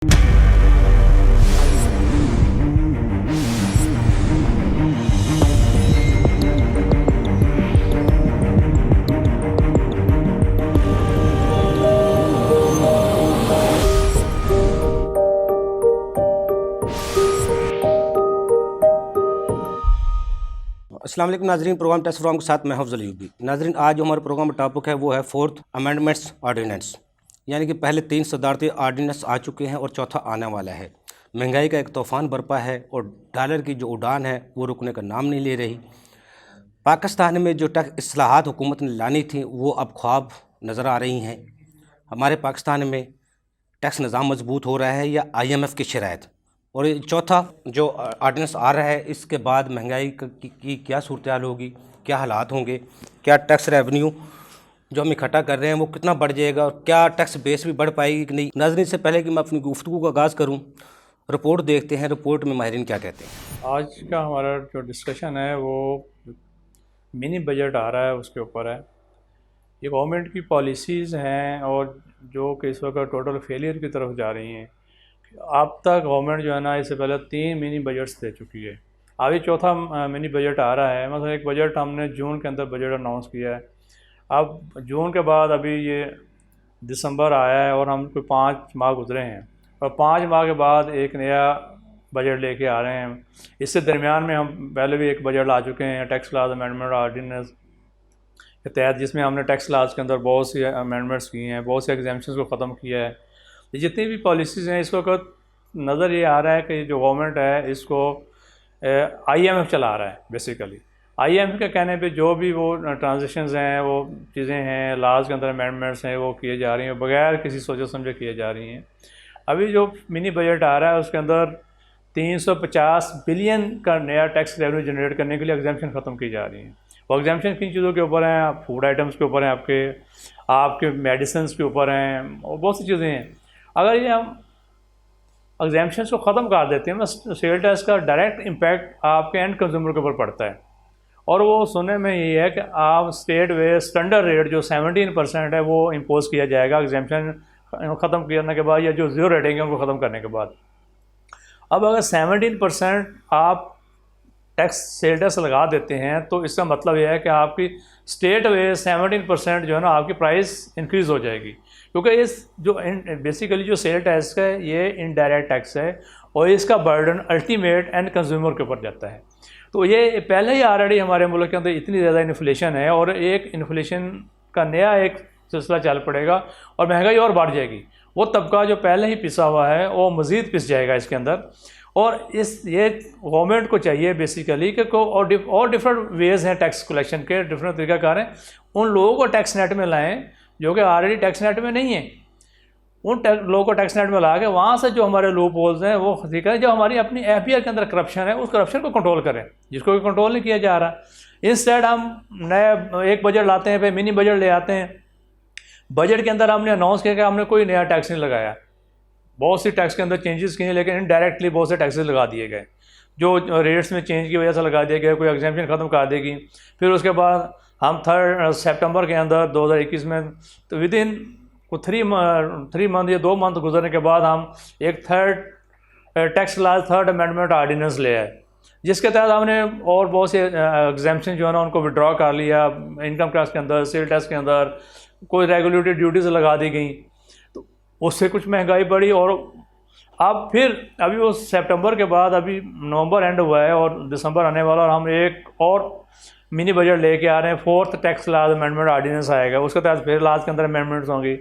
अस्सलाम वालेकुम नाजरीन, प्रोग्राम टेस्ट फ्रॉम के साथ मैं अफजल अयूबी। नाजरीन, आज जो हमारे प्रोग्राम का टॉपिक है वो है फोर्थ अमेंडमेंट्स ऑर्डिनेंस, यानी कि पहले 3 सदारती ऑर्डिनेंस आ चुके हैं और चौथा आने वाला है। महंगाई का एक तूफ़ान बरपा है और डॉलर की जो उड़ान है वो रुकने का नाम नहीं ले रही। पाकिस्तान में जो टैक्स इस्लाहात हुकूमत ने लानी थी वो अब ख्वाब नज़र आ रही हैं। हमारे पाकिस्तान में टैक्स निज़ाम मजबूत हो रहा है या IMF की शराइत। और ये चौथा जो ऑर्डिनेंस आ रहा है, इसके बाद महंगाई की क्या सूरत हाल होगी, क्या हालात होंगे, क्या टैक्स रेवेन्यू जो हम इकट्ठा कर रहे हैं वो कितना बढ़ जाएगा और क्या टैक्स बेस भी बढ़ पाएगी कि नहीं। नाज़रीन, से पहले कि मैं अपनी गुफ्तगू का आगाज़ करूं, रिपोर्ट देखते हैं, रिपोर्ट में माहिरीन क्या कहते हैं। आज का हमारा जो डिस्कशन है वो मिनी बजट आ रहा है उसके ऊपर है। ये गवर्नमेंट की पॉलिसीज़ हैं और जो कि इस वक्त टोटल फेलियर की तरफ जा रही हैं। अब तक गवर्नमेंट जो है ना, इससे पहले 3 मिनी बजट्स दे चुकी है। अभी चौथा मिनी बजट आ रहा है। मतलब एक बजट हमने जून के अंदर बजट अनाउंस किया है। अब जून के बाद अभी ये दिसंबर आया है और हम कोई 5 माह गुजरे हैं और 5 माह के बाद एक नया बजट लेके आ रहे हैं। इससे दरमियान में हम पहले भी एक बजट ला चुके हैं, टैक्स लॉज अमेंडमेंट ऑर्डिनेंस के तहत, जिसमें हमने टैक्स लॉज के अंदर बहुत सी अमेंडमेंट्स की हैं, बहुत से एग्जाम्पशंस को ख़त्म किया है। जितनी भी पॉलिसीज़ हैं इस वक्त नज़र ये आ रहा है कि जो गवर्नमेंट है इसको IMF चला रहा है। बेसिकली IMF के कहने पे जो भी वो ट्रांजेक्शन्स हैं, वो चीज़ें हैं, लॉज के अंदर अमेंडमेंट्स हैं, वो किए जा रही हैं, बगैर किसी सोचे समझे किए जा रही हैं। अभी जो मिनी बजट आ रहा है उसके अंदर 350 बिलियन का नया टैक्स रेवेन्यू जनरेट करने के लिए एग्जाम्पशन ख़त्म की जा रही हैं। वो एग्जाम्पशन किन चीज़ों के ऊपर हैं? फूड आइटम्स के ऊपर हैं, आपके मेडिसिन के ऊपर हैं और बहुत सी चीज़ें हैं। अगर ये हम एग्जाम्पशंस को ख़त्म कर देते हैं ना, सेल टैक्स का डायरेक्ट इम्पैक्ट आपके एंड कंज्यूमर के ऊपर पड़ता है। और वो सुनने में ये है कि आप स्टेट वे स्टैंडर्ड रेट जो 17% है वो इम्पोज किया जाएगा एग्जाम्पशन ख़त्म करने के बाद, या जो ज़ीरो रेटिंग है उनको ख़त्म करने के बाद। अब अगर 17% आप टैक्स सेल टैक्स लगा देते हैं तो इसका मतलब यह है कि आपकी स्टेट वे 17% जो है ना आपकी प्राइस इंक्रीज़ हो जाएगी। क्योंकि इस जो बेसिकली जो सेल टैक्स है ये इनडायरेक्ट टैक्स है और इसका बर्डन अल्टीमेट एंड कंज्यूमर के ऊपर जाता है। तो ये पहले ही ऑलरेडी हमारे मुल्क के अंदर इतनी ज़्यादा इन्फ्लेशन है और एक इन्फ्लेशन का नया एक सिलसिला चल पड़ेगा और महंगाई और बढ़ जाएगी। वो तबका जो पहले ही पिसा हुआ है वो मज़ीद पिस जाएगा इसके अंदर। और ये गवर्नमेंट को चाहिए बेसिकली कि और डिफरेंट वेज़ हैं टैक्स कलेक्शन के, डिफरेंट तरीक़ाकार हैं, उन लोगों को टैक्स नेट में लाएं जो कि ऑलरेडी टैक्स नेट में नहीं है। उन लोगों को टैक्स नेट में ला के वहाँ से जो हमारे लूप होल्स हैं वो ठीक है, जो हमारी अपनी FBR के अंदर करप्शन है उस करप्शन को कंट्रोल करें, जिसको भी कंट्रोल नहीं किया जा रहा। इंस्टेड हम नया एक बजट लाते हैं, फिर मिनी बजट ले आते हैं। बजट के अंदर हमने अनाउंस किया कि हमने कोई नया टैक्स नहीं लगाया, बहुत सी टैक्स के अंदर चेंजेस किए, लेकिन इनडायरेक्टली बहुत से टैक्सेस लगा दिए गए जो रेट्स में चेंज की वजह से लगा दिए गए। कोई एग्जाम्पशन ख़त्म कर देगी। फिर उसके बाद हम 3 सितंबर के अंदर 2021 में तो विद इन 3 मंथ या 2 मंथ गुजरने के बाद हम एक tax laws third amendment ordinance ले आए, जिसके तहत हमने और बहुत से एग्जाम्पशन जो है ना उनको विड्रॉ कर लिया। इनकम टैक्स के अंदर, सेल टैक्स के अंदर कोई रेगुलेटरी ड्यूटीज़ लगा दी गई, तो उससे कुछ महंगाई बढ़ी। और अब फिर अभी वो सितंबर के बाद अभी नवंबर एंड हुआ है और दिसंबर आने वाला, और हम एक और मिनी बजट लेके आ रहे हैं। 4th tax laws amendment ordinance आएगा, उसके तहत फिर लॉज के अंदर अमेंडमेंट्स होंगी।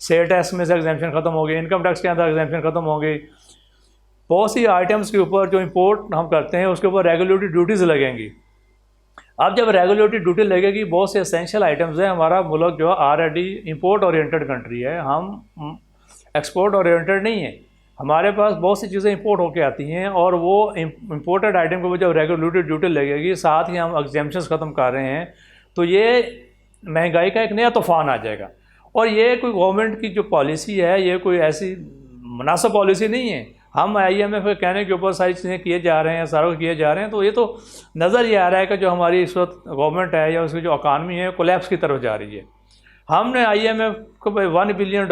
सेल टैक्स में से एग्जाम्पशन ख़त्म हो गई, इनकम टैक्स के अंदर एग्जाम्पशन ख़त्म हो गई। बहुत सी आइटम्स के ऊपर जो इंपोर्ट हम करते हैं उसके ऊपर रेगुलेटरी ड्यूटीज़ लगेंगी। अब जब रेगुलेटरी ड्यूटी लगेगी, बहुत से एसेंशियल आइटम्स हैं। हमारा मुल्क जो ऑलरेडी इंपोर्ट ओरिएंटेड कंट्री है, हम एक्सपोर्ट ओरिएंटेड नहीं है। हमारे पास बहुत सी चीज़ें इंपोर्ट होके आती हैं और वो इंपोर्टेड आइटम के ऊपर जब रेगुलेटरी ड्यूटी लगेगी, साथ ही हम एग्जाम्पशंस ख़त्म कर रहे हैं, तो ये महंगाई का एक नया तूफ़ान आ जाएगा। और ये कोई गवर्नमेंट की जो पॉलिसी है ये कोई ऐसी मुनासिब पॉलिसी नहीं है। हम IMF के कहने के ऊपर सारी चीज़ें किए जा रहे हैं, सारा किए जा रहे हैं। तो ये तो नज़र ये आ रहा है कि जो हमारी इस वक्त गवर्नमेंट है या उसकी जो इकानमी है कोलैप्स की तरफ जा रही है। हमने IMF को $1 बिलियन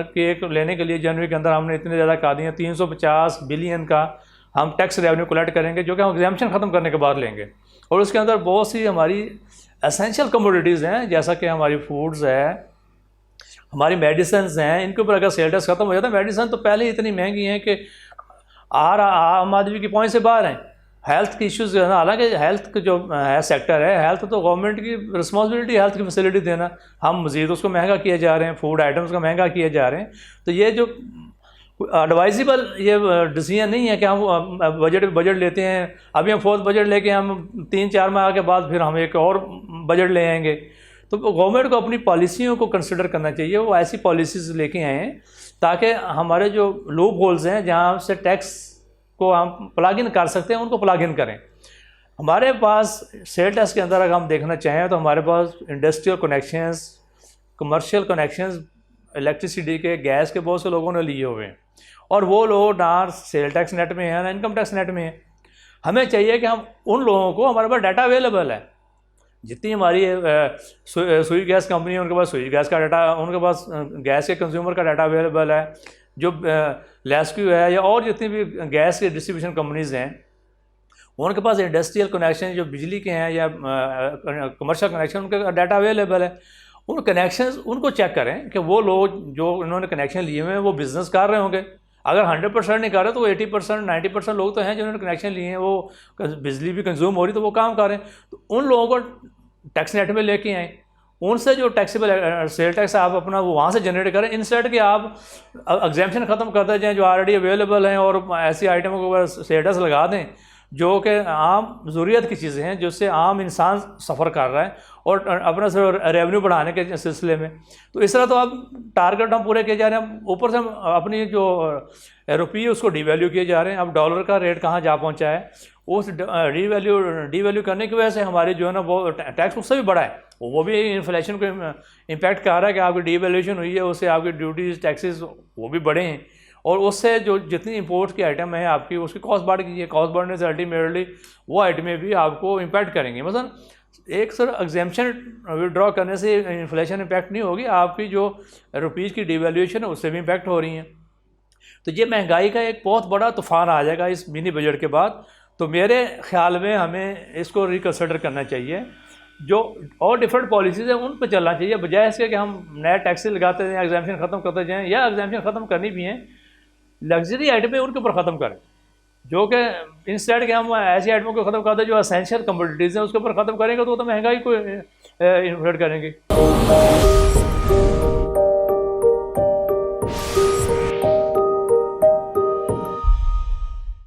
के लेने के लिए जनवरी के अंदर हमने इतने ज़्यादा कहा दिए, 350 बिलियन का हम टैक्स रेवेन्यू कलेक्ट करेंगे, जो कि हम एग्जाम्पशन ख़त्म करने के बाद लेंगे। और उसके अंदर बहुत सी हमारी एसेंशियल कमोडिटीज़ हैं, जैसा कि हमारी फूड्स है, हमारी मेडिसिन हैं, इनके ऊपर अगर सेल टैक्स ख़त्म हो जाता है, मेडिसिन तो पहले ही इतनी महंगी हैं कि आम आदमी की पहुँच से बाहर हैं। हेल्थ के इश्यूज़ जो है ना, हालांकि हेल्थ का जो है सेक्टर है, हेल्थ तो गवर्नमेंट की रिस्पॉन्सिबिलिटी, हेल्थ की फैसिलिटी देना, हम मज़ीद उसको महंगा किए जा रहे हैं, फूड आइटम्स का महंगा किए जा रहे हैं। तो ये जो एडवाइजेबल ये डिसीजन नहीं है कि हम बजट लेते हैं, अभी हम 4th बजट लेके हम 3-4 माह के बाद फिर हम एक और बजट ले आएंगे। तो गवर्नमेंट को अपनी पॉलिसियों को कंसिडर करना चाहिए, वो ऐसी पॉलिसीज़ लेके आएँ ताकि हमारे जो लूप होल्स हैं जहाँ से टैक्स को हम प्लग इन कर सकते हैं, उनको प्लग इन करें। हमारे पास सेल टैक्स के अंदर अगर हम देखना चाहें तो हमारे पास industrial connections, commercial connections, electricity के, गैस के बहुत से लोगों ने लिए हुए हैं, और वो लोग ना सेल टैक्स नेट में हैं ना इनकम टैक्स नेट में हैं। हमें चाहिए कि हम उन लोगों को, हमारे पास डाटा अवेलेबल है, जितनी हमारी सुई गैस कंपनी है उनके पास सुई गैस का डाटा, उनके पास गैस के कंज्यूमर का डाटा अवेलेबल है, जो लेस्क्यू है या और जितनी भी गैस के डिस्ट्रीब्यूशन कंपनीज़ हैं उनके पास इंडस्ट्रियल कनेक्शन जो बिजली के हैं या कमर्शियल कनेक्शन, उनका डाटा अवेलेबल है। उन कनेक्शंस उनको चेक करें कि वो लोग जो उन्होंने कनेक्शन लिए हुए हैं वो बिज़नेस कर रहे होंगे। अगर 100% नहीं कर रहे तो 80% 90% लोग तो हैं जिन्होंने कनेक्शन लिए हैं, वो बिजली भी कंज्यूम हो रही तो वो काम कर रहे हैं। तो उन लोगों को टैक्स नेट में लेके आएँ, उनसे जो टैक्सेबल सेल टैक्स आप अपना वो वहाँ से जनरेट करें, इंस्टेड कि आप एग्जाम्पशन ख़त्म करते जाएँ जो ऑलरेडी अवेलेबल हैं और ऐसी आइटमों के ऊपर सेल टैक्स लगा दें जो कि आम ज़रूरियत की चीज़ें हैं, जिससे आम इंसान सफ़र कर रहा है और अपना रेवेन्यू बढ़ाने के सिलसिले में। तो इस तरह तो अब टारगेट हम पूरे किए जा रहे हैं, ऊपर से हम अपनी जो रुपये उसको डिवैल्यू किए जा रहे हैं। अब डॉलर का रेट कहाँ जा पहुँचा है, उस डिवैल्यू करने की वजह से हमारी जो है ना वो टैक्स उससे भी बढ़ा है, वो भी इन्फ्लेशन को इम्पैक्ट कर रहा है कि आपकी डिवैल्यूएशन हुई है, उससे आपकी ड्यूटीज़ टैक्सेस वो भी बढ़े हैं, और उससे जो जितनी इंपोर्ट की आइटम है आपकी उसकी कॉस्ट बढ़ गई है। कॉस्ट बढ़ने से अल्टीमेटली वो आइटमें भी आपको इम्पैक्ट करेंगी। मसलन एक सर एग्जाम्पशन विड्रॉ करने से इन्फ्लेशन इम्पैक्ट नहीं होगी, आपकी जो रुपीज़ की डिवैल्यूएशन है उससे भी इम्पैक्ट हो रही हैं। तो ये महंगाई का एक बहुत बड़ा तूफान आ जाएगा इस मिनी बजट के बाद। तो मेरे ख्याल में हमें इसको रिकन्सिडर करना चाहिए, जो और डिफरेंट पॉलिसीज़ हैं उन पर चलना चाहिए, बजाय इसके कि हम नए टैक्सेस लगाते जाएँ, एग्जाम्पशन ख़त्म करते जाएँ, या एग्जाम्पशन ख़त्म करनी भी हैं लग्जरी आइटमें उनके ऊपर ख़त्म करें, जो कि इंस्टेड के हम ऐसी आइटमों को ख़त्म करते हैं जो एसेंशियल कमोडिटीज़ हैं उसके ऊपर ख़त्म करेंगे तो वो तो महंगाई को इन्फ्लेट करेंगे।